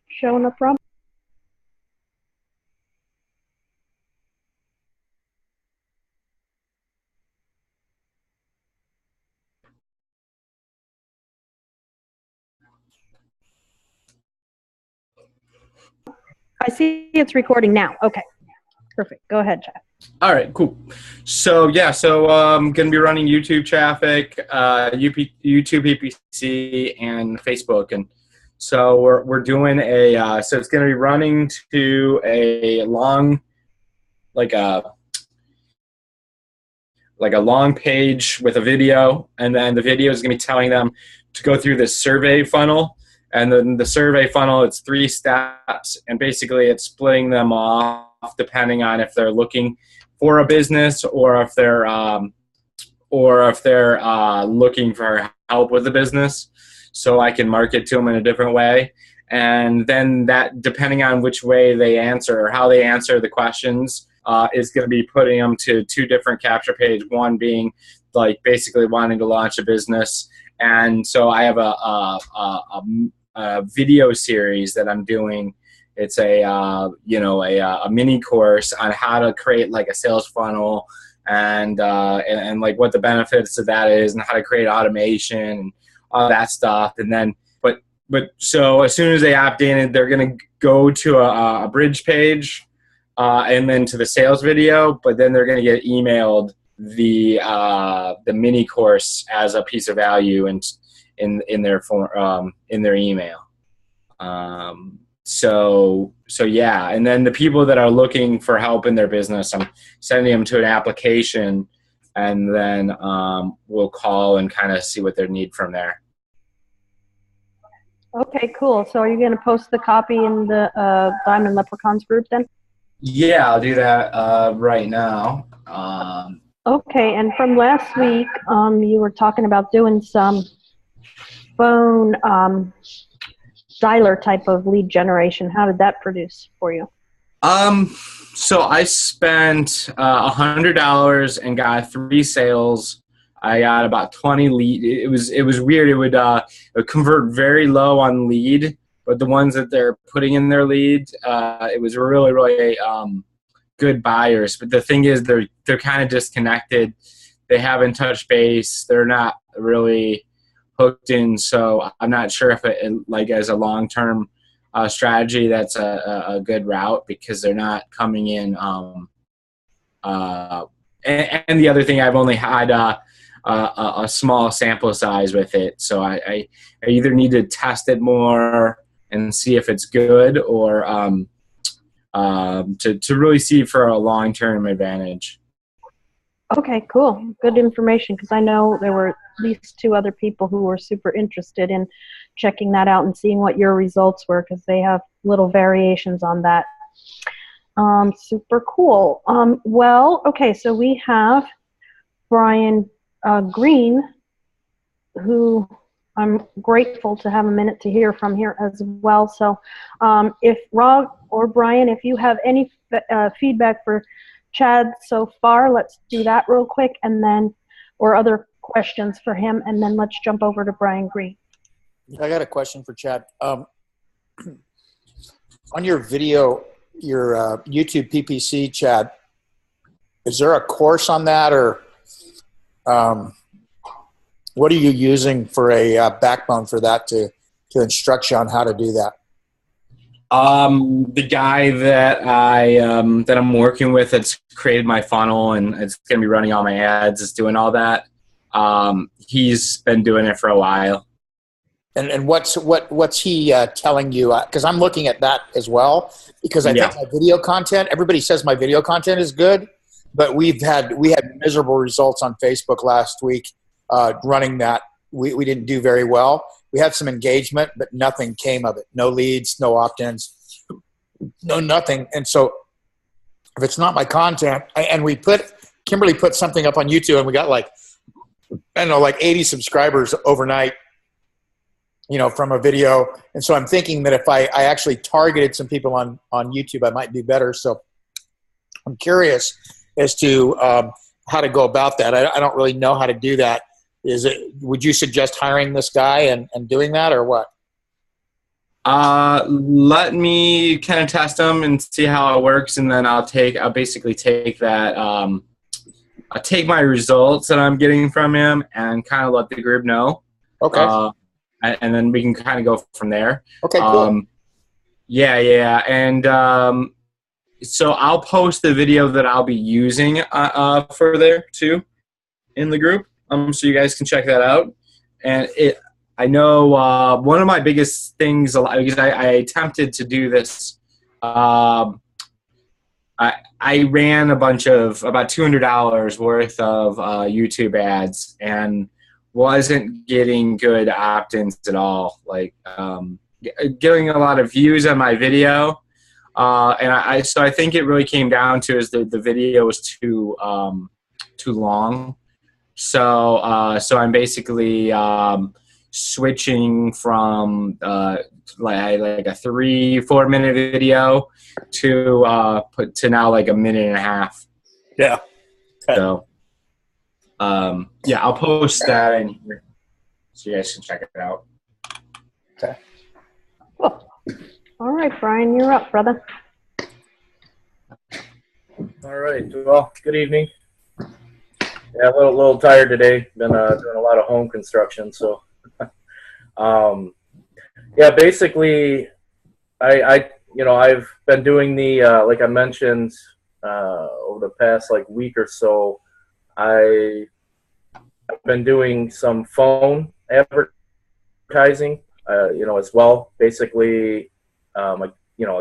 showing up, Rob? I see it's recording now. Okay, perfect. Go ahead, Chad. All right, cool. So I'm going to be running YouTube traffic, YouTube PPC, and Facebook, and so we're doing so it's going to be running to a long, like a long page with a video, and then the video is going to be telling them to go through this survey funnel, and then the survey funnel, it's 3 steps, and basically it's splitting them off depending on if they're looking for a business or if they're looking for help with the business, so I can market to them in a different way. And then that, depending on which way they answer or how they answer the questions, is going to be putting them to 2 different capture pages. One being like basically wanting to launch a business, and so I have a video series that I'm doing. It's a mini course on how to create like a sales funnel and like what the benefits of that is and how to create automation and all that stuff. And then but so as soon as they opt in, they're going to go to a bridge page and then to the sales video, but then they're going to get emailed the mini course as a piece of value and in their form, in their email. So yeah, and then the people that are looking for help in their business, I'm sending them to an application, and then we'll call and kind of see what they need from there. Okay, cool. So are you going to post the copy in the Diamond Leprechauns group then? Yeah, I'll do that right now. Okay, and from last week, you were talking about doing some phone dialer type of lead generation. How did that produce for you? So I spent $100 and got 3 sales. I got about 20 lead. It was weird. It would convert very low on lead, but the ones that they're putting in their lead, it was really good buyers. But the thing is, they're kind of disconnected. They haven't touched base. They're not really hooked in. So I'm not sure if it, like, as a long-term strategy, that's a good route, because they're not coming in. And the other thing, I've only had a small sample size with it, so I either need to test it more and see if it's good, or to really see for a long-term advantage. Okay, cool. Good information, because I know there were at least 2 other people who were super interested in checking that out and seeing what your results were, because they have little variations on that. Super cool. Well, okay, so we have Brian Green, who I'm grateful to have a minute to hear from here as well. So if Rob or Brian, if you have any feedback for Chad so far, let's do that real quick, and then, or other questions for him, and then let's jump over to Brian Green. I got a question for Chad. On your video, your YouTube PPC, Chad, is there a course on that, or what are you using for a backbone for that to instruct you on how to do that? The guy that I'm working with, that's created my funnel and it's going to be running all my ads, is doing all that. He's been doing it for a while. And what's he telling you? Because I'm looking at that as well, because I think my video content, everybody says my video content is good, but we had miserable results on Facebook last week running that. We didn't do very well. We had some engagement, but nothing came of it. No leads, no opt-ins, no nothing. And so if it's not my content, and Kimberly put something up on YouTube, and we got like 80 subscribers overnight, from a video. And so I'm thinking that if I actually targeted some people on YouTube, I might do better. So I'm curious as to how to go about that. I don't really know how to do that. Would you suggest hiring this guy and doing that, or what? Let me kind of test them and see how it works, and then I'll basically take that, I'll take my results that I'm getting from him and kind of let the group know. Okay. And then we can kind of go from there. Okay, cool. Yeah. And so I'll post the video that I'll be using for there too in the group, so you guys can check that out. And I know one of my biggest things, because I attempted to do this, I ran a bunch of about $200 worth of YouTube ads and wasn't getting good opt-ins at all. Like getting a lot of views on my video, and so I think it really came down to is the video was too long. So I'm basically switching from like a 3-4 minute video to now like a minute and a half. Yeah. Okay. So yeah, I'll post that in here so you guys can check it out. Okay. Cool. All right, Brian, you're up, brother. All right. Well, good evening. Yeah, a little tired today. Been doing a lot of home construction, so yeah. Basically, I've been doing the like I mentioned over the past like week or so. I've been doing some phone advertising, as well. Basically, a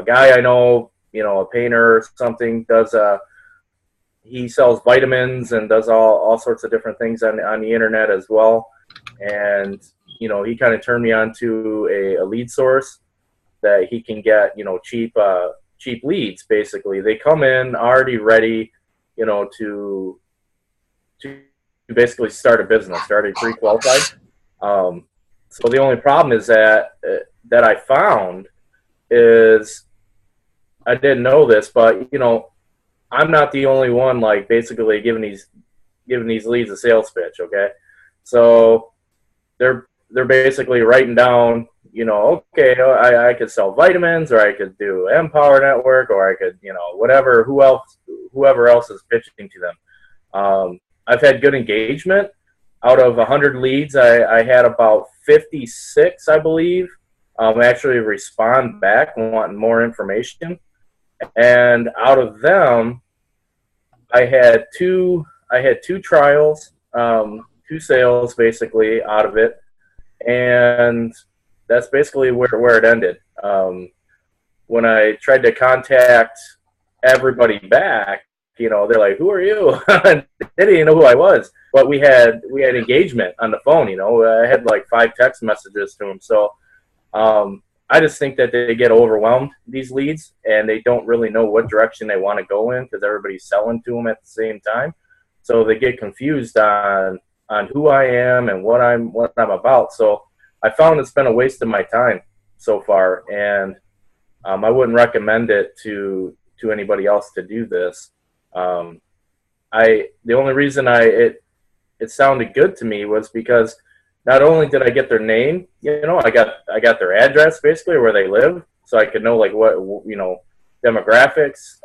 guy I know, a painter or something, does he sells vitamins and does all sorts of different things on the internet as well. And, he kind of turned me on to a lead source that he can get, cheap leads. Basically, they come in already ready, to basically start a business, already pre-qualified. So the only problem is that I found is, I didn't know this, but I'm not the only one like basically giving these leads a sales pitch. Okay, so they're basically writing down, okay, I could sell vitamins, or I could do Empower Network, or I could, whatever, whoever else is pitching to them. I've had good engagement. Out of 100 leads, I had about 56, I believe, actually respond back wanting more information. And out of them, I had two trials, 2 sales basically out of it, and that's basically where it ended. When I tried to contact everybody back, they're like, "Who are you?" They didn't even know who I was, but we had engagement on the phone. I had like 5 text messages to them, so. I just think that they get overwhelmed, these leads, and they don't really know what direction they want to go in because everybody's selling to them at the same time. So they get confused on who I am and what I'm about. So I found it's been a waste of my time so far, and I wouldn't recommend it to anybody else to do this. The only reason it sounded good to me was because not only did I get their name, I got their address basically where they live, so I could know like what demographics,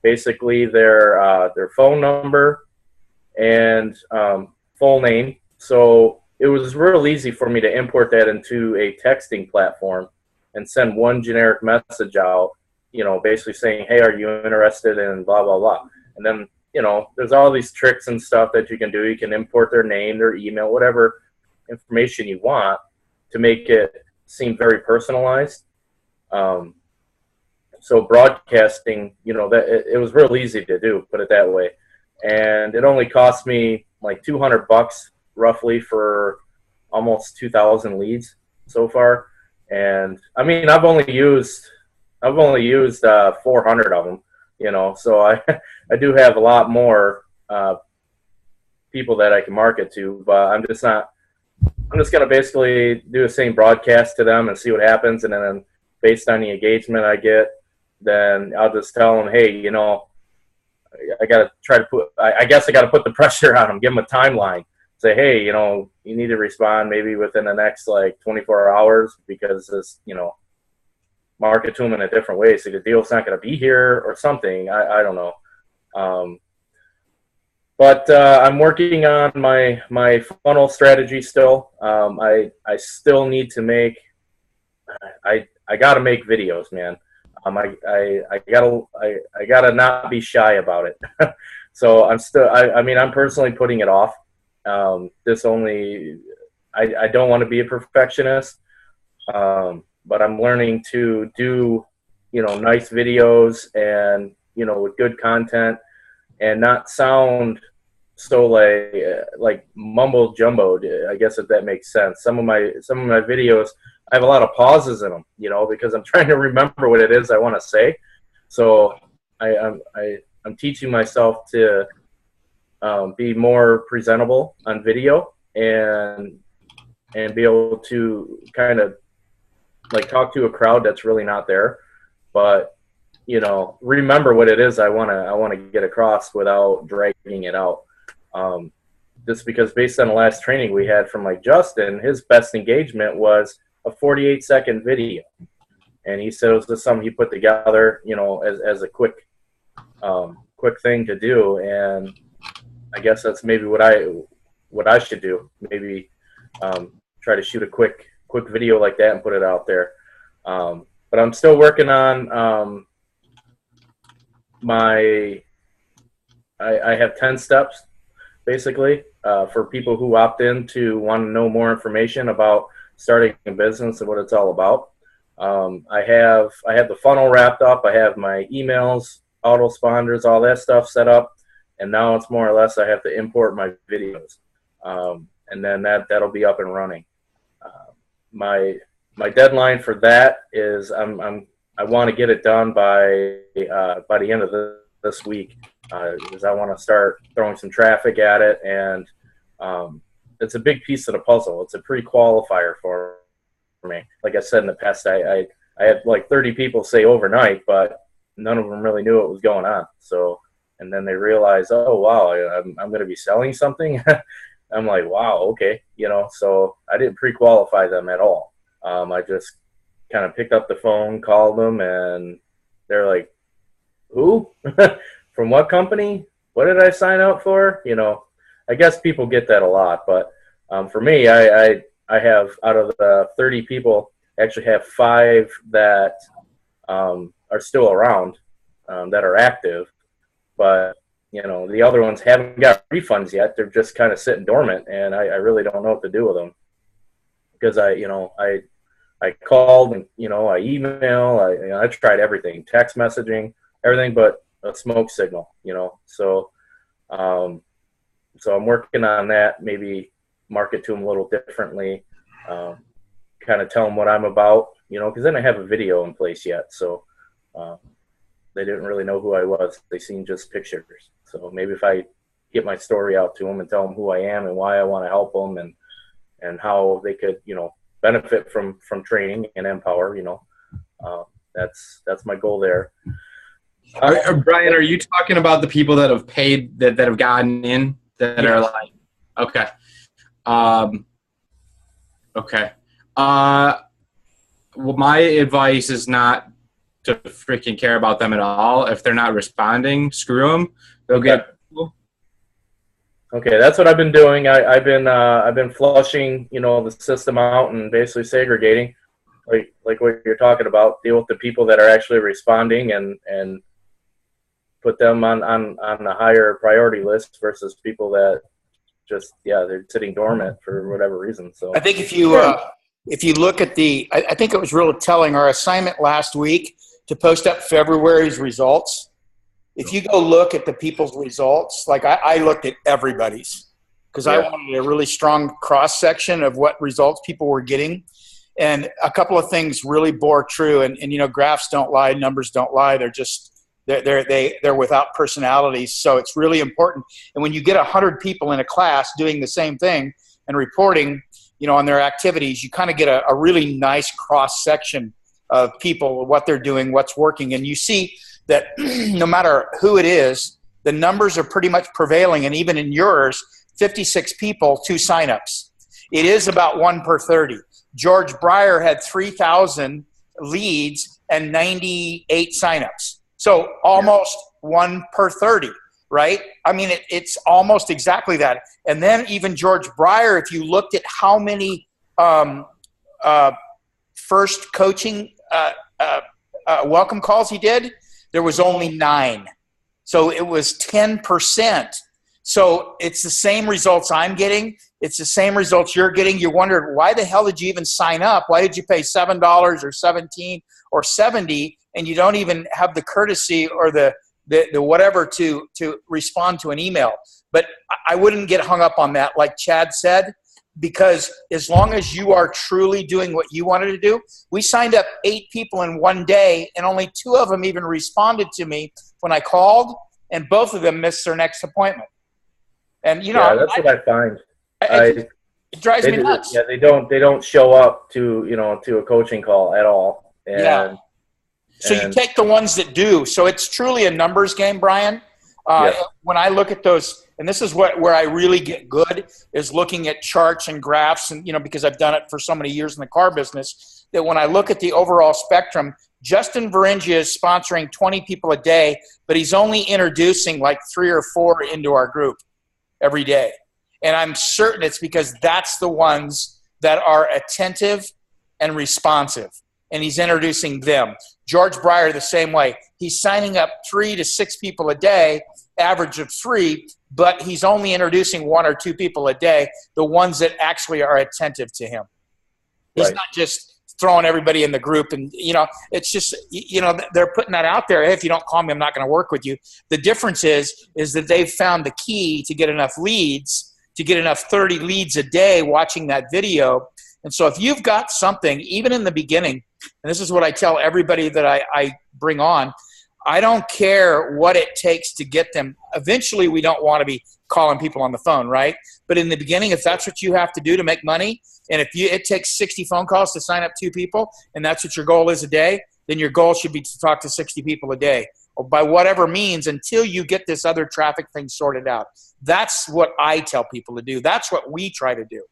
basically their phone number and full name. So it was real easy for me to import that into a texting platform and send one generic message out, basically saying, "Hey, are you interested in blah blah blah?" And then there's all these tricks and stuff that you can do. You can import their name, their email, whatever information you want to make it seem very personalized. So broadcasting, that it was real easy to do, put it that way. And it only cost me like $200 roughly for almost 2,000 leads so far. And I mean, I've only used 400 of them. So I do have a lot more people that I can market to, but I'm just going to basically do the same broadcast to them and see what happens. And then based on the engagement I get, then I'll just tell them, hey, I got to try to I guess I got to put the pressure on them, give them a timeline say, hey, you know, you need to respond maybe within the next like 24 hours because this, you know, market to them in a different way. So the deal's not going to be here or something. I don't know. But I'm working on my funnel strategy still. I still need to make. I got to make videos, man. I gotta not be shy about it. So I'm still. I mean, I'm personally putting it off. I don't want to be a perfectionist, but I'm learning to do, you know, nice videos and, you know, with good content and not sound so like mumbo jumbo, I guess, if that makes sense. Some of my videos, I have a lot of pauses in them, you know, because I'm trying to remember what it is I want to say. So I'm teaching myself to be more presentable on video and be able to kind of like talk to a crowd that's really not there, but, you know, remember what it is I want to get across without dragging it out. Just because based on the last training we had from like Justin, his best engagement was a 48-second video, and he said it was just something he put together, you know, as a quick thing to do. And I guess that's maybe what I should do. Maybe try to shoot a quick video like that and put it out there. But I'm still working on I have 10 steps basically for people who opt in to want to know more information about starting a business and what it's all about. I have the funnel wrapped up. I have my emails, autoresponders, all that stuff set up, and now it's more or less I have to import my videos, and then that'll be up and running. My deadline for that is I want to get it done by the end of this week, because I want to start throwing some traffic at it, and it's a big piece of the puzzle. It's a pre-qualifier for me. Like I said in the past, I had like 30 people say overnight, but none of them really knew what was going on. So, and then they realized, oh wow, I'm going to be selling something. I'm like, wow, okay, you know. So I didn't pre-qualify them at all. I just kind of picked up the phone, called them, and they're like, who? From what company? What did I sign up for? You know, I guess people get that a lot, but for me, I have, out of the 30 people, I actually have 5 that are still around, that are active, but you know, the other ones haven't got refunds yet. They're just kind of sitting dormant, and I really don't know what to do with them, because I called, and you know, I email, I tried everything, text messaging, everything but a smoke signal, you know. So so I'm working on that, maybe market to them a little differently, kind of tell them what I'm about, you know, because they didn't have a video in place yet. So they didn't really know who I was. They seen just pictures. So maybe if I get my story out to them and tell them who I am and why I want to help them, and how they could, you know, benefit from training and empower, you know, that's my goal there. Brian, are you talking about the people that have paid, that have gotten in, that are like, okay. Okay. Well, my advice is not to freaking care about them at all. If they're not responding, screw them. They'll get. Okay, that's what I've been doing. I've been flushing, you know, the system out and basically segregating, like what you're talking about. Deal with the people that are actually responding and put them on a higher priority list versus people that just, they're sitting dormant for whatever reason. So I think if you look at I think it was real telling, our assignment last week to post up February's results. If you go look at the people's results, like I looked at everybody's, because I wanted a really strong cross section of what results people were getting. And a couple of things really bore true. And you know, graphs don't lie, numbers don't lie. They're just, they're without personalities. So it's really important. And when you get 100 people in a class doing the same thing and reporting, you know, on their activities, you kind of get a really nice cross section of people, what they're doing, what's working. And you see that no matter who it is, the numbers are pretty much prevailing. And even in yours, 56 people, 2 signups. It is about 1 per 30. George Breyer had 3,000 leads and 98 signups. So almost 1 per 30, right? I mean, it's almost exactly that. And then even George Breyer, if you looked at how many first coaching welcome calls he did, there was only 9. So it was 10%. So it's the same results I'm getting. It's the same results you're getting. You wondered, why the hell did you even sign up? Why did you pay $7 or $17 or $70 and you don't even have the courtesy or the whatever to respond to an email? But I wouldn't get hung up on that, like Chad said, because as long as you are truly doing what you wanted to do, we signed up 8 people in one day, and only 2 of them even responded to me when I called, and both of them missed their next appointment. And that's what I find. It drives me nuts. Yeah, they don't show up to a coaching call at all. And, So you take the ones that do. So it's truly a numbers game, Brian. When I look at those, and this is where I really get good, is looking at charts and graphs, and because I've done it for so many years in the car business, that when I look at the overall spectrum, Justin Varengia is sponsoring 20 people a day, but he's only introducing like 3 or 4 into our group every day. And I'm certain it's because that's the ones that are attentive and responsive, and he's introducing them. George Breyer, the same way. He's signing up 3 to 6 people a day, average of 3, but he's only introducing 1 or 2 people a day, the ones that actually are attentive to him. He's not just throwing everybody in the group, and it's just they're putting that out there. Hey, if you don't call me, I'm not going to work with you. The difference is that they've found the key to get enough leads, to get enough 30 leads a day watching that video. And so if you've got something, even in the beginning, and this is what I tell everybody that I bring on, I don't care what it takes to get them. Eventually, we don't want to be calling people on the phone, right? But in the beginning, if that's what you have to do to make money, and if it takes 60 phone calls to sign up 2 people, and that's what your goal is a day, then your goal should be to talk to 60 people a day, or by whatever means, until you get this other traffic thing sorted out. That's what I tell people to do. That's what we try to do.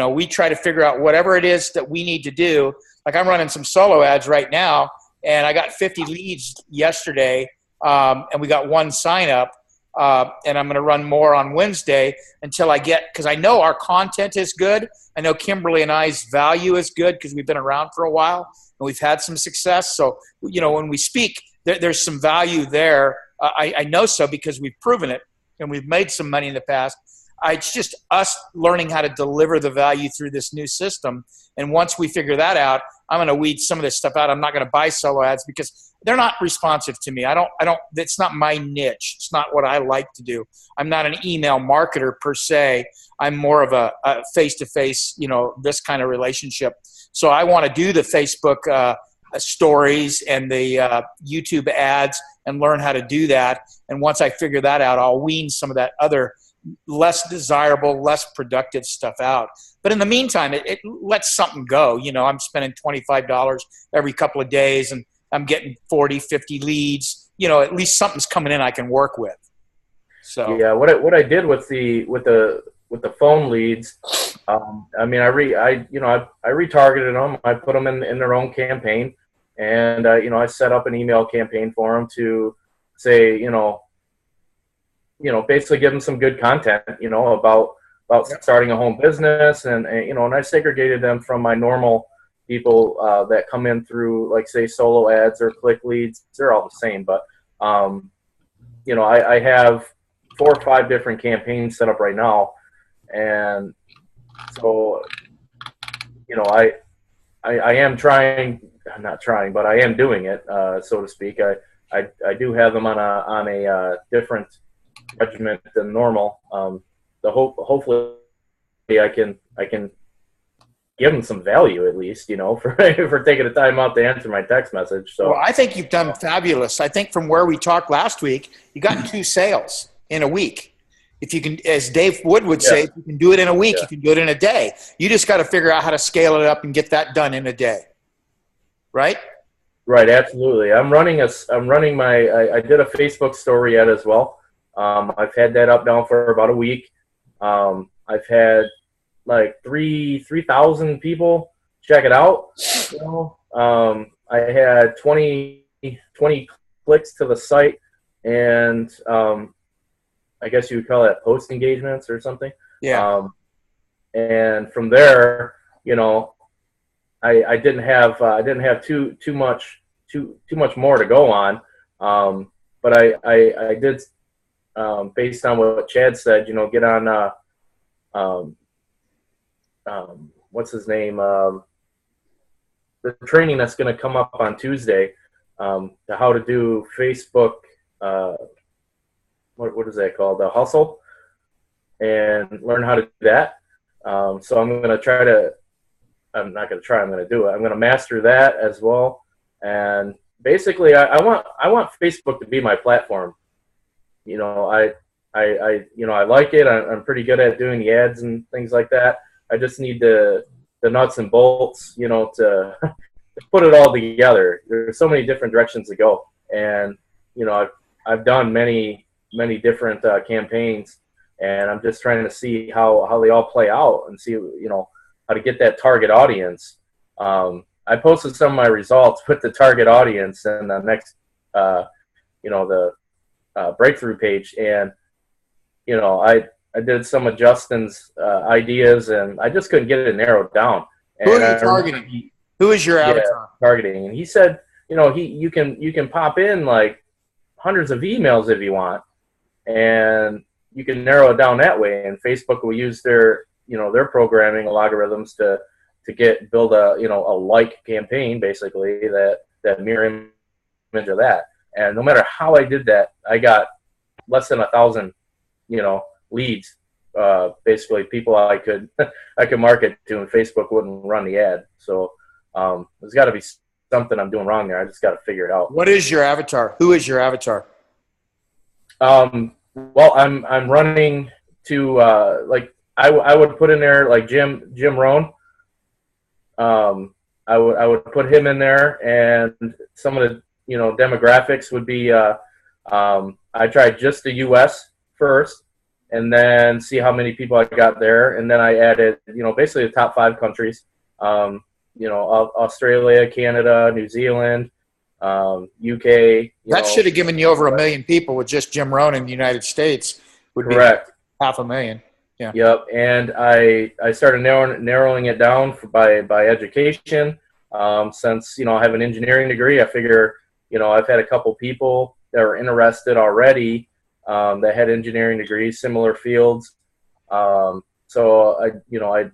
We try to figure out whatever it is that we need to do. Like I'm running some solo ads right now, and I got 50 leads yesterday, and we got 1 sign up, and I'm going to run more on Wednesday until I get, because I know our content is good. I know Kimberly and I's value is good because we've been around for a while and we've had some success. So, when we speak, there's some value there. I know so because we've proven it and we've made some money in the past. It's just us learning how to deliver the value through this new system. And once we figure that out, I'm going to weed some of this stuff out. I'm not going to buy solo ads because they're not responsive to me. It's not my niche. It's not what I like to do. I'm not an email marketer per se. I'm more of a face-to-face, this kind of relationship. So I want to do the Facebook stories and the YouTube ads and learn how to do that. And once I figure that out, I'll wean some of that other less desirable, less productive stuff out. But in the meantime, it lets something go. I'm spending $25 every couple of days, and I'm getting 40, 50 leads. At least something's coming in I can work with. So yeah, what I did with the phone leads, I retargeted them. I put them in their own campaign, and I set up an email campaign for them to say, basically give them some good content, about starting a home business, and I segregated them from my normal people that come in through, like, say, solo ads or click leads. They're all the same, but I have 4 or 5 different campaigns set up right now, and so I am trying. I'm not trying, but I am doing it, so to speak. I do have them on a different regiment than normal. Hopefully I can give them some value at least, for taking the time out to answer my text message. So well, I think you've done fabulous. I think from where we talked last week, you got 2 sales in a week. If you can, as Dave Wood would say, if you can do it in a week, you can do it in a day. You just got to figure out how to scale it up and get that done in a day. Right? Right. Absolutely. I did a Facebook story ad as well. I've had that up now for about a week. I've had like 3,000 people check it out. You know, I had 20 clicks to the site, and I guess you would call that post engagements or something. Yeah. And from there, you know, I didn't have too much more to go on. But I did, based on what Chad said, you know, get on what's his name, the training that's going to come up on Tuesday, to how to do Facebook, what is that called, the hustle, and learn how to do that. So I'm going to try to, I'm not going to try, I'm going to do it. I'm going to master that as well. And basically I want Facebook to be my platform. You know, I like it. I'm pretty good at doing the ads and things like that. I just need the nuts and bolts, you know, to put it all together. There's so many different directions to go. And, you know, I've done many different campaigns, and I'm just trying to see how they all play out and see, you know, how to get that target audience. I posted some of my results with the target audience in the next, you know, the breakthrough page. And, you know, I did some of Justin's ideas, and I just couldn't get it narrowed down. Who are you targeting? Who is your avatar? Targeting. And he said, you know, you can pop in like hundreds of emails if you want, and you can narrow it down that way. And Facebook will use their, you know, their programming algorithms to build a, you know, a like campaign, basically, that mirror image of that. And no matter how I did that, I got less than 1,000, you know, leads. Basically, people I could market to, and Facebook wouldn't run the ad. So there's got to be something I'm doing wrong there. I just got to figure it out. What is your avatar? Who is your avatar? Well, I'm running to like I would put in there like Jim Rohn. I would put him in there, and some of the, you know, demographics would be I tried just the U.S. first, and then see how many people I got there, and then I added, you know, basically the top 5 countries. You know, Australia, Canada, New Zealand, UK. That should have given you over 1 million people with just Jim Rohn in the United States. Would correct. Be 500,000. Yeah. Yep. And I started narrowing it down by education. Since, you know, I have an engineering degree, I figure, you know, I've had a couple people that were interested already that had engineering degrees, similar fields. So I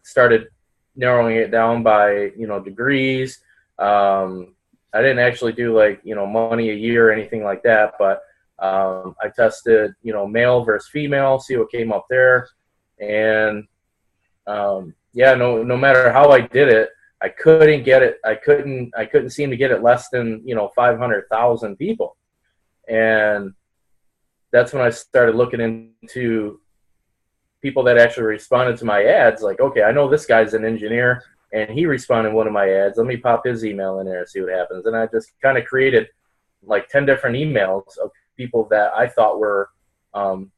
started narrowing it down by, you know, degrees. I didn't actually do like, you know, money a year or anything like that, but I tested, you know, male versus female, see what came up there. And yeah, no matter how I did it, I couldn't get it. I couldn't seem to get it less than, you know, 500,000 people. And that's when I started looking into people that actually responded to my ads. Like, okay, I know this guy's an engineer, and he responded to one of my ads. Let me pop his email in there and see what happens. And I just kind of created like 10 different emails of people that I thought were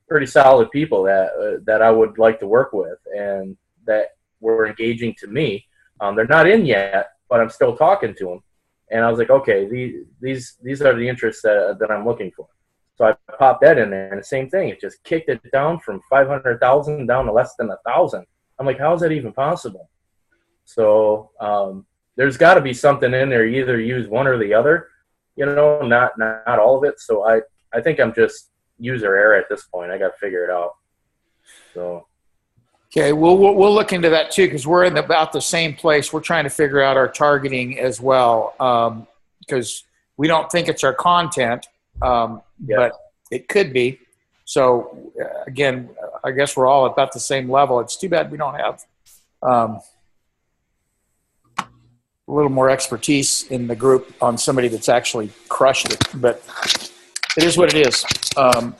pretty solid people that I would like to work with and that were engaging to me. They're not in yet, but I'm still talking to them. And I was like, okay, these are the interests that I'm looking for. So I popped that in there, and the same thing. It just kicked it down from 500,000 down to less than 1,000. I'm like, how is that even possible? So there's got to be something in there. You either use one or the other, you know, not all of it. So I think I'm just user error at this point. I got to figure it out. So. Okay, we'll look into that too, because we're in about the same place. We're trying to figure out our targeting as well, because we don't think it's our content, but it could be. So again, I guess we're all about the same level. It's too bad we don't have a little more expertise in the group on somebody that's actually crushed it. But it is what it is.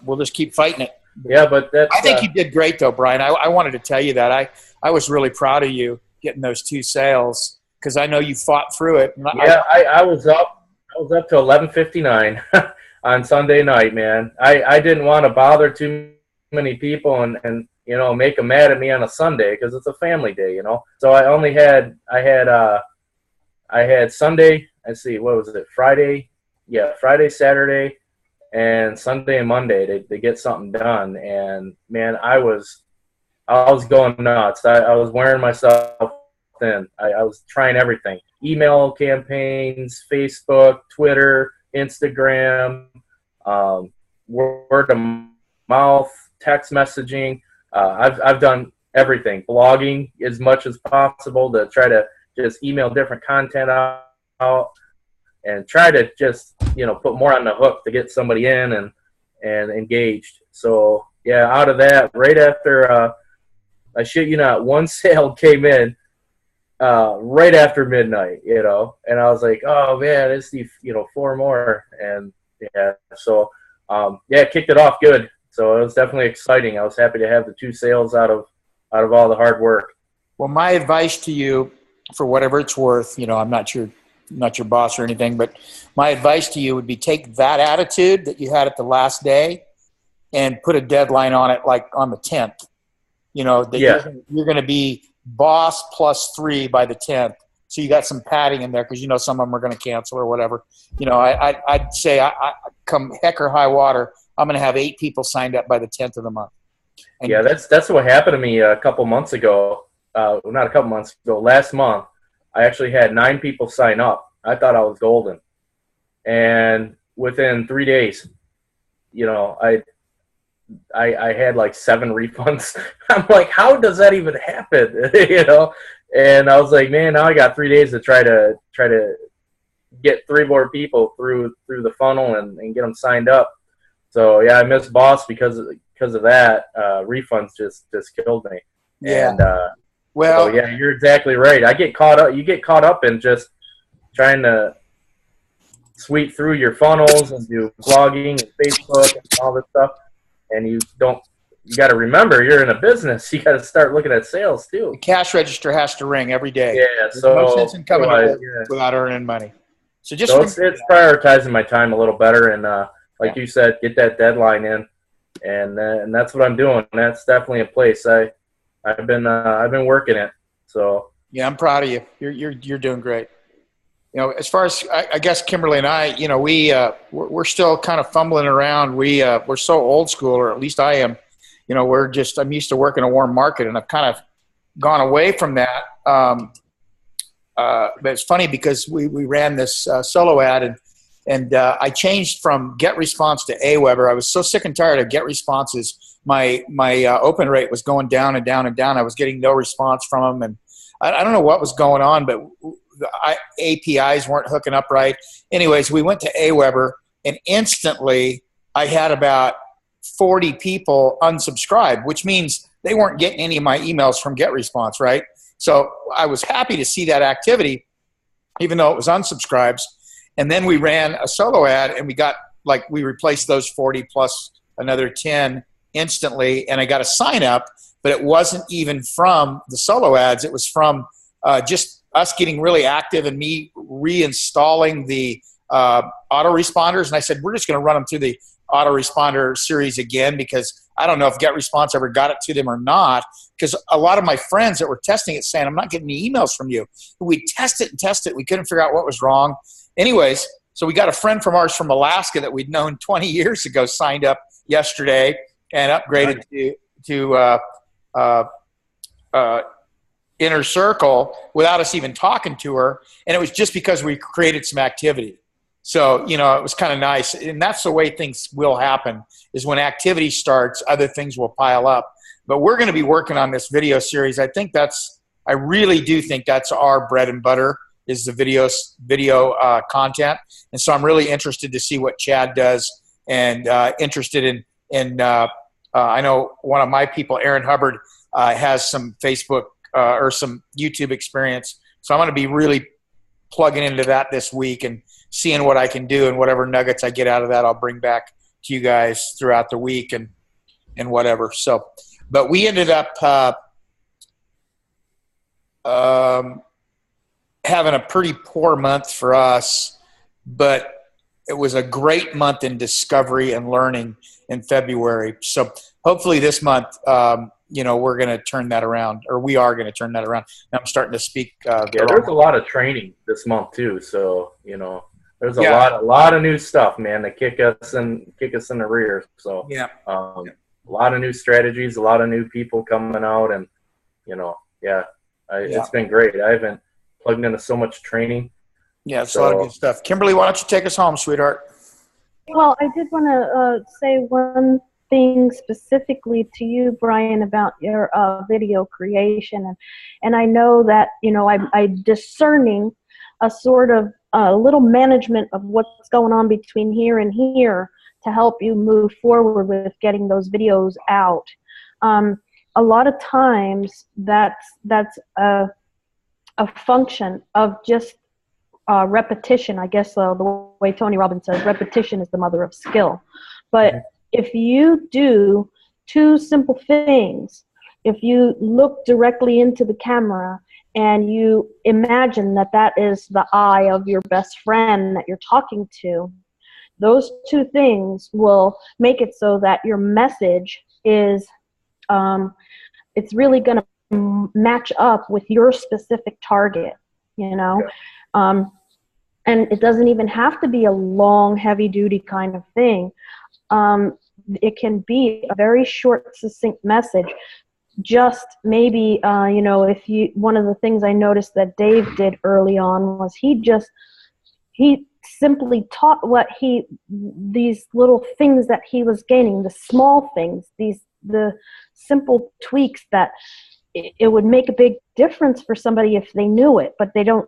We'll just keep fighting it. Yeah, but that's, I think you did great, though, Brian. I wanted to tell you that. I was really proud of you getting those 2 sales, because I know you fought through it. Yeah, I was up to 11:59 on Sunday night, man. I didn't want to bother too many people, and make them mad at me on a Sunday because it's a family day, So I had Sunday. Let's see, what was it? Friday, Friday, Saturday, and Sunday and Monday to get something done. And man, I was going nuts. I was wearing myself thin. I was trying everything: email campaigns, Facebook, Twitter, Instagram, word of mouth, text messaging. I've done everything, blogging as much as possible to try to just email different content out and try to just put more on the hook to get somebody in and engaged. So yeah, out of that, right after I shit you not, one sale came in right after midnight, and I was like, oh man, it's the 4 more, and yeah, so it kicked it off good. So it was definitely exciting. I was happy to have the 2 sales out of all the hard work. Well, my advice to you, for whatever it's worth, I'm not your boss or anything, but my advice to you would be take that attitude that you had at the last day and put a deadline on it, like on the 10th. You're going to be boss plus 3 by the 10th. So you got some padding in there because some of them are going to cancel or whatever. I'd say I come heck or high water, I'm going to have 8 people signed up by the 10th of the month. And yeah, that's what happened to me a couple months ago. Not a couple months ago. Last month, I actually had 9 people sign up. I thought I was golden, and within 3 days, I had like 7 refunds. I'm like, how does that even happen? And I was like, man, now I got 3 days to try to get 3 more people through the funnel and get them signed up. So yeah, I missed boss because of that. Refunds just killed me. Yeah. And so, yeah, you're exactly right. You get caught up in just trying to sweep through your funnels and do blogging and Facebook and all this stuff, and you got to remember you're in a business. You got to start looking at sales too. The cash register has to ring every day. Yeah, There's no sense in coming to work without earning money. So it's prioritizing my time a little better, and like you said, get that deadline in, and that's what I'm doing. That's definitely in place. I've been working it. So yeah, I'm proud of you. You're doing great. As far as I guess Kimberly and I, we're still kind of fumbling around. We're so old school, or at least I am. I'm used to working a warm market, and I've kind of gone away from that. But it's funny because we ran this solo ad, and I changed from GetResponse to Aweber. I was so sick and tired of GetResponses. My open rate was going down and down and down. I was getting no response from them, and I don't know what was going on, but the APIs weren't hooking up right. Anyways, we went to Aweber, and instantly I had about 40 people unsubscribe, which means they weren't getting any of my emails from GetResponse, right? So I was happy to see that activity, even though it was unsubscribes. And then we ran a solo ad, and we replaced those 40 plus another 10 instantly, and I got a sign up, but it wasn't even from the solo ads. It was from just us getting really active and me reinstalling the autoresponders. And I said, we're just going to run them through the autoresponder series again, because I don't know if GetResponse ever got it to them or not, because a lot of my friends that were testing it saying, I'm not getting any emails from you. We tested and tested. We couldn't figure out what was wrong. Anyways, so we got a friend from ours from Alaska that we'd known 20 years ago signed up yesterday and upgraded to Inner Circle without us even talking to her. And it was just because we created some activity. So, it was kind of nice. And that's the way things will happen, is when activity starts, other things will pile up. But we're going to be working on this video series. I really do think that's our bread and butter, is the video content. And so I'm really interested to see what Chad does, and interested in I know one of my people, Aaron Hubbard, has some Facebook or some YouTube experience. So I'm going to be really plugging into that this week and seeing what I can do, and whatever nuggets I get out of that, I'll bring back to you guys throughout the week and whatever. So, but we ended up having a pretty poor month for us, but it was a great month in discovery and learning in February. So hopefully this month, we're going to turn that around, or we are going to turn that around. Now I'm starting to speak. Yeah, there's a lot of training this month too. So, there's a lot of new stuff, man, to kick us in the rear. So, a lot of new strategies, a lot of new people coming out, and it's been great. I haven't plugged into so much training. Yeah, it's a lot of good stuff. Kimberly, why don't you take us home, sweetheart? Well, I did want to say one thing specifically to you, Brian, about your video creation, and I know that I'm discerning a sort of little management of what's going on between here and here to help you move forward with getting those videos out. A lot of times that's a function of just repetition. I guess the way Tony Robbins says, repetition is the mother of skill. But if you do two simple things, if you look directly into the camera and you imagine that is the eye of your best friend that you're talking to, those two things will make it so that your message is, it's really going to match up with your specific target, and it doesn't even have to be a long, heavy-duty kind of thing. It can be a very short, succinct message. Just maybe, one of the things I noticed that Dave did early on was he simply taught these little things that he was gaining, the small things, the simple tweaks that it would make a big difference for somebody if they knew it, but they don't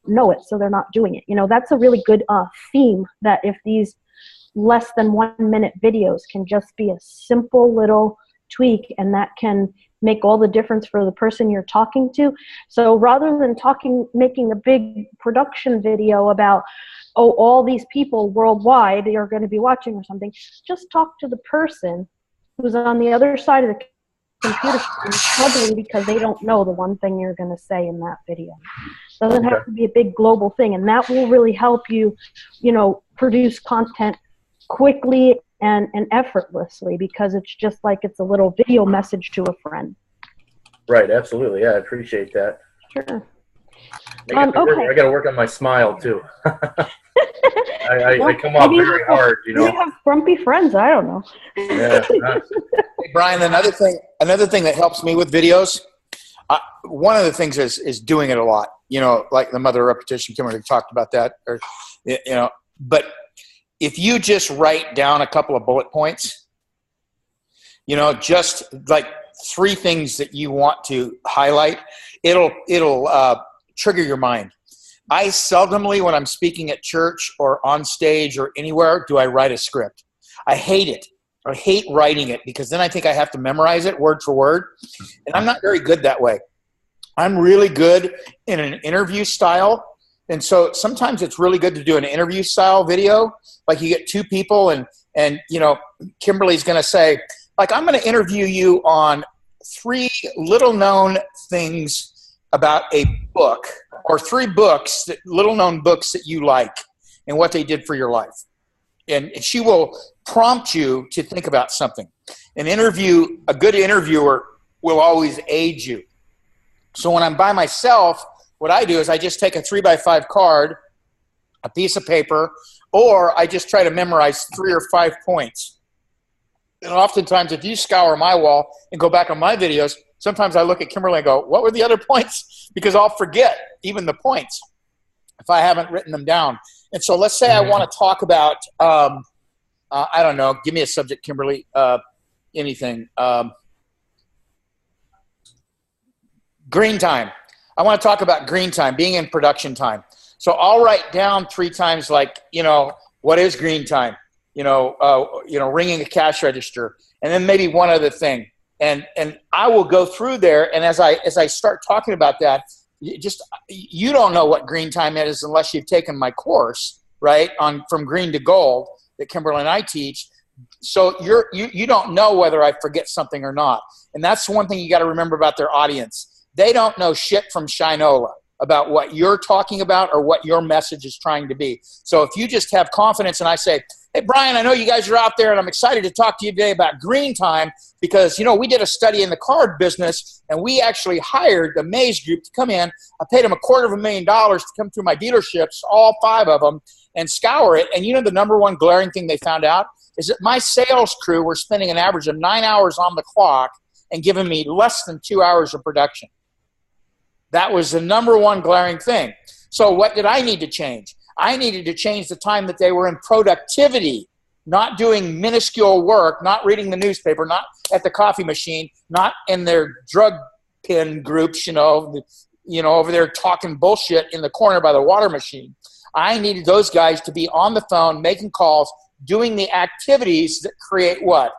know it, so they're not doing it. That's a really good theme, that if these less than 1 minute videos can just be a simple little tweak, and that can make all the difference for the person you're talking to. So rather than making a big production video about, all these people worldwide are going to be watching or something, just talk to the person who's on the other side of the computer screen, probably because they don't know the one thing you're going to say in that video. It doesn't have to be a big global thing, and that will really help you, produce content quickly and effortlessly, because it's just like it's a little video message to a friend. Right, absolutely. Yeah, I appreciate that. Sure. I got to work on my smile too. I come off very hard, You have grumpy friends. I don't know. Yeah. Hey, Brian, another thing that helps me with videos, one of the things is doing it a lot. Like the mother of repetition. Kimberly talked about that, But if you just write down a couple of bullet points, just like 3 things that you want to highlight, it'll trigger your mind. I seldomly, when I'm speaking at church or on stage or anywhere, do I write a script. I hate it. I hate writing it, because then I think I have to memorize it word for word, and I'm not very good that way. I'm really good in an interview style, and so sometimes it's really good to do an interview style video. Like you get 2 people, and Kimberly's going to say, like, I'm going to interview you on 3 little known things about a book, or 3 books, little known books that you like and what they did for your life. And she will prompt you to think about something. A good interviewer will always aid you. So when I'm by myself, what I do is I just take a 3x5 card, a piece of paper, or I just try to memorize 3 or 5 points. And oftentimes, if you scour my wall and go back on my videos, sometimes I look at Kimberly and go, what were the other points? Because I'll forget even the points if I haven't written them down. And so let's say I want to talk about, I don't know, give me a subject, Kimberly, anything. Green time. I want to talk about green time, being in production time. So I'll write down 3 times, like, what is green time? Ringing a cash register, and then maybe one other thing. And I will go through there, and as I start talking about that, you don't know what green time is unless you've taken my course, right, on From Green to Gold that Kimberly and I teach. So you don't know whether I forget something or not. And that's one thing you got to remember about their audience. They don't know shit from Shinola, about what you're talking about or what your message is trying to be. So if you just have confidence and I say, hey, Brian, I know you guys are out there and I'm excited to talk to you today about green time because, you know, we did a study in the card business and we actually hired the Maze Group to come in. I paid them $250,000 to come through my dealerships, all 5 of them, and scour it. And you know the number one glaring thing they found out is that my sales crew were spending an average of 9 hours on the clock and giving me less than 2 hours of production. That was the number one glaring thing. So what did I need to change? I needed to change the time that they were in productivity, not doing minuscule work, not reading the newspaper, not at the coffee machine, not in their drug pen groups, you know, over there talking bullshit in the corner by the water machine. I needed those guys to be on the phone, making calls, doing the activities that create what?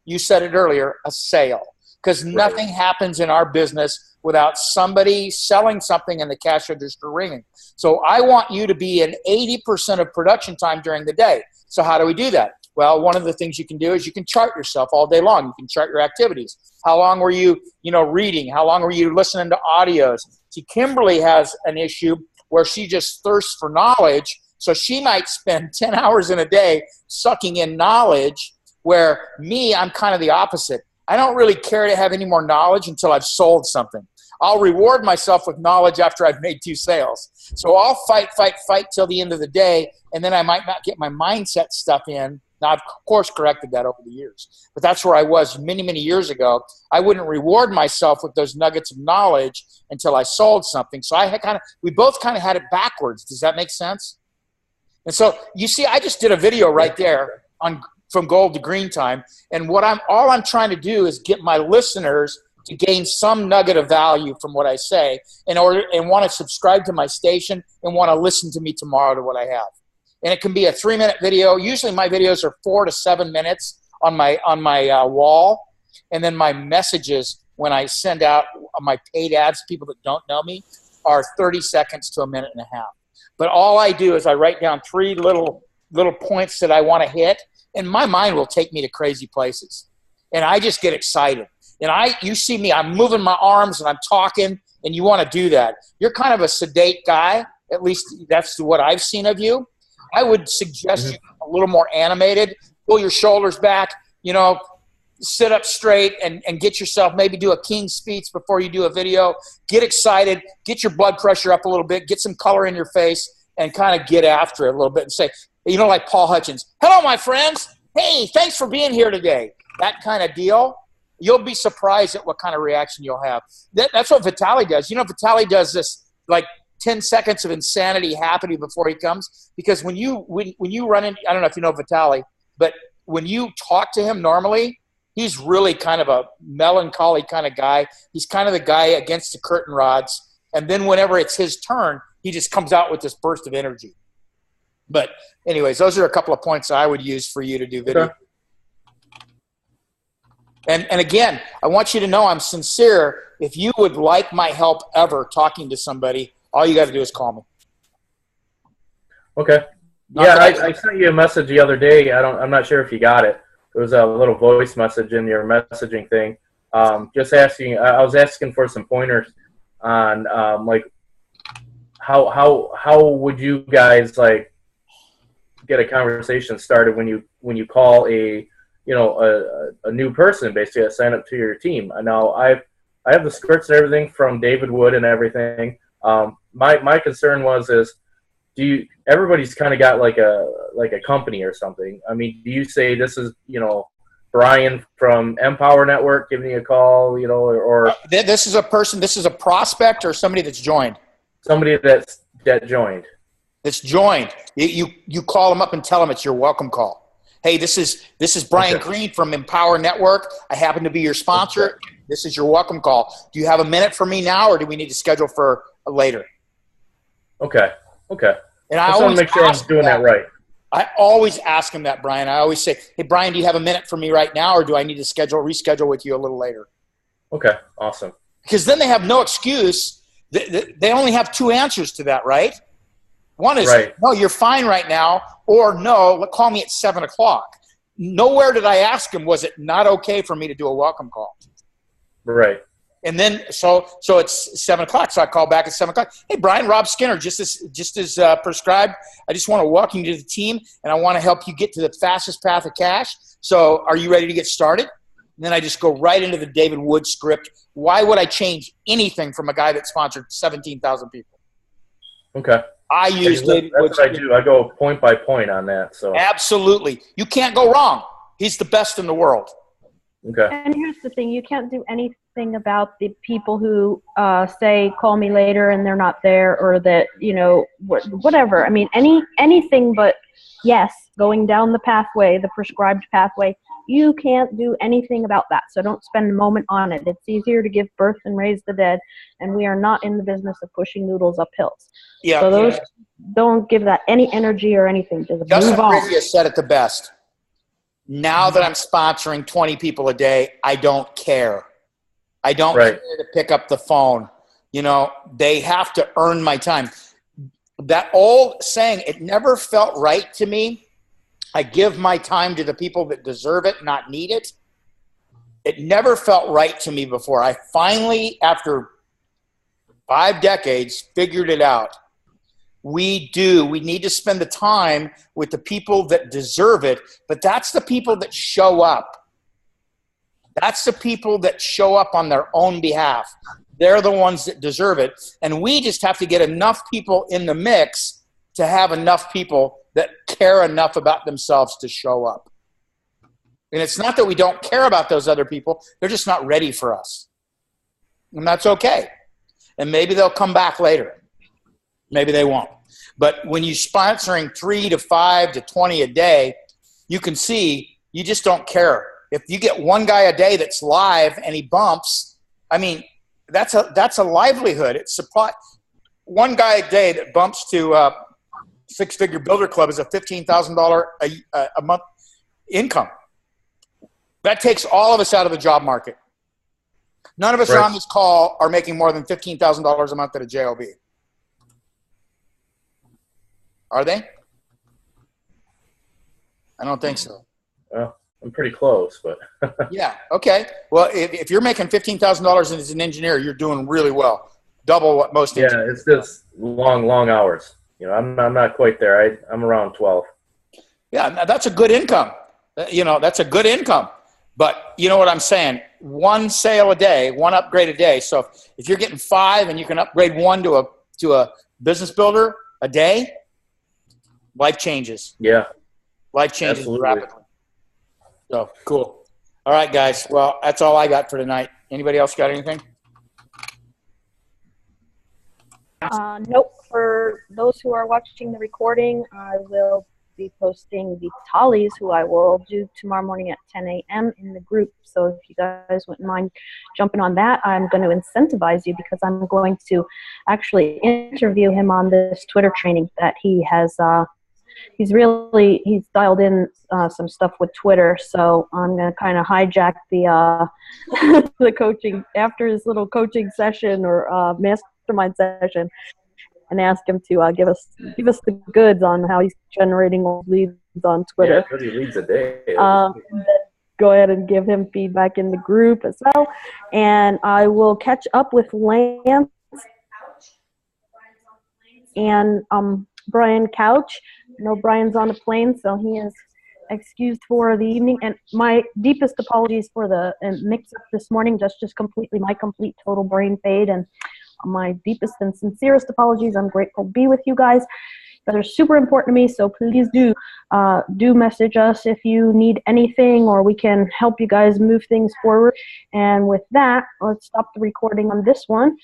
You said it earlier, a sale. Because nothing happens in our business without somebody selling something and the cash register ringing. So I want you to be in 80% of production time during the day. So how do we do that? Well, one of the things you can do is you can chart yourself all day long. You can chart your activities. How long were you, reading? How long were you listening to audios? See, Kimberly has an issue where she just thirsts for knowledge. So she might spend 10 hours in a day sucking in knowledge, where me, I'm kind of the opposite. I don't really care to have any more knowledge until I've sold something. I'll reward myself with knowledge after I've made 2 sales. So I'll fight till the end of the day, and then I might not get my mindset stuff in. Now, I've, of course, corrected that over the years. But that's where I was many, many years ago. I wouldn't reward myself with those nuggets of knowledge until I sold something. So we both kind of had it backwards. Does that make sense? And so, you see, I just did a video right there on from gold to green time. And all I'm trying to do is get my listeners to gain some nugget of value from what I say and want to subscribe to my station and want to listen to me tomorrow to what I have. And it can be a 3-minute video. Usually my videos are 4 to 7 minutes on my wall. And then my messages when I send out my paid ads to people that don't know me are 30 seconds to a minute and a half. But all I do is I write down 3 little points that I want to hit, and my mind will take me to crazy places. And I just get excited. And you see me, I'm moving my arms and I'm talking, and you want to do that. You're kind of a sedate guy. At least that's what I've seen of you. I would suggest you a little more animated, pull your shoulders back, sit up straight and get yourself, maybe do a King's speech before you do a video. Get excited, get your blood pressure up a little bit, get some color in your face, and kind of get after it a little bit and say, like Paul Hutchins, hello, my friends. Hey, thanks for being here today. That kind of deal. You'll be surprised at what kind of reaction you'll have. That's what Vitaly does. Vitaly does this like 10 seconds of insanity happening before he comes. Because when you run in, I don't know if you know Vitaly, but when you talk to him normally, he's really kind of a melancholy kind of guy. He's kind of the guy against the curtain rods. And then whenever it's his turn, he just comes out with this burst of energy. But anyways, those are a couple of points I would use for you to do video. Okay. And again, I want you to know I'm sincere. If you would like my help ever talking to somebody, all you got to do is call me. Okay. Yeah, I sent you a message the other day. I'm not sure if you got it. It was a little voice message in your messaging thing. Just asking. I was asking for some pointers on like how would you guys like get a conversation started when you call a new person basically to sign up to your team. Now I have the scripts and everything from David Wood and everything. My concern is everybody's kind of got like a company or something. I mean, do you say this is Brian from Empower Network giving you a call, or this is a person, this is a prospect or somebody that's joined? Somebody that joined. That's joined. You call them up and tell them it's your welcome call. Hey, this is Brian Green from Empower Network. I happen to be your sponsor. Okay. This is your welcome call. Do you have a minute for me now, or do we need to schedule for later? Okay. And I just want to make sure I'm doing that right. I always ask him that, Brian. I always say, hey, Brian, do you have a minute for me right now, or do I need to reschedule with you a little later? Okay, awesome. Because then they have no excuse. They only have 2 answers to that, right? One is, no, you're fine right now, or no, call me at 7 o'clock. Nowhere did I ask him, was it not okay for me to do a welcome call? Right. And then, so it's 7 o'clock. So I call back at 7 o'clock. Hey, Brian, Rob Skinner, just as prescribed. I just want to welcome you to the team, and I want to help you get to the fastest path of cash. So are you ready to get started? And then I just go right into the David Wood script. Why would I change anything from a guy that sponsored 17,000 people? Okay. I use David Wood. That's what I do. I go point by point on that. So absolutely. You can't go wrong. He's the best in the world. Okay. And here's the thing. You can't do anything about the people who say, call me later, and they're not there, or that, whatever. I mean, anything but, yes, going down the pathway, the prescribed pathway. You can't do anything about that. So don't spend a moment on it. It's easier to give birth than raise the dead, and we are not in the business of pushing noodles up hills. Yeah. So don't give that any energy or anything. Just Justin move on. Brizia said it the best. Now that I'm sponsoring 20 people a day, I don't care. I don't care to pick up the phone. They have to earn my time. That old saying, it never felt right to me. I give my time to the people that deserve it, not need it. It never felt right to me before. I finally, after 5 decades, figured it out. We need to spend the time with the people that deserve it, but that's the people that show up. That's the people that show up on their own behalf. They're the ones that deserve it. And we just have to get enough people in the mix to have enough people that care enough about themselves to show up. And it's not that we don't care about those other people. They're just not ready for us. And that's okay. And maybe they'll come back later. Maybe they won't. But when you're sponsoring 3 to 5 to 20 a day, you can see you just don't care. If you get one guy a day that's live and he bumps, I mean, that's a livelihood. It's supply. One guy a day that bumps to Six Figure Builder Club is a $15,000 a month income. That takes all of us out of the job market. None of us on this call are making more than $15,000 a month at a JOB. Are they? I don't think so. Well, I'm pretty close, but yeah. Okay. Well, if you're making $15,000 as an engineer, you're doing really well. Double what most. Yeah, it's just long hours. I'm not quite there. I'm around 12. Yeah, that's a good income. That's a good income. But you know what I'm saying? One sale a day, one upgrade a day. So if you're getting 5 and you can upgrade one to a business builder a day, life changes. Yeah. Life changes Absolutely. rapidly. So, cool. All right, guys. Well, that's all I got for tonight. Anybody else got anything? Nope. For those who are watching the recording, I will be posting the tallies, who I will do tomorrow morning at 10 a.m. in the group. So if you guys wouldn't mind jumping on that, I'm going to incentivize you, because I'm going to actually interview him on this Twitter training that he has. He's dialed in some stuff with Twitter, so I'm going to kind of hijack the the coaching after his little coaching session or mastermind session, and ask him to give us the goods on how he's generating leads on Twitter. Yeah, 30 leads a day. Go ahead and give him feedback in the group as well, and I will catch up with Lance and Brian Couch. No, Brian's on a plane, so he is excused for the evening. And my deepest apologies for the mix-up this morning. Just completely my complete total brain fade, and my deepest and sincerest apologies. I'm grateful to be with you guys. You guys are super important to me, so please do message us if you need anything, or we can help you guys move things forward. And with that, let's stop the recording on this one.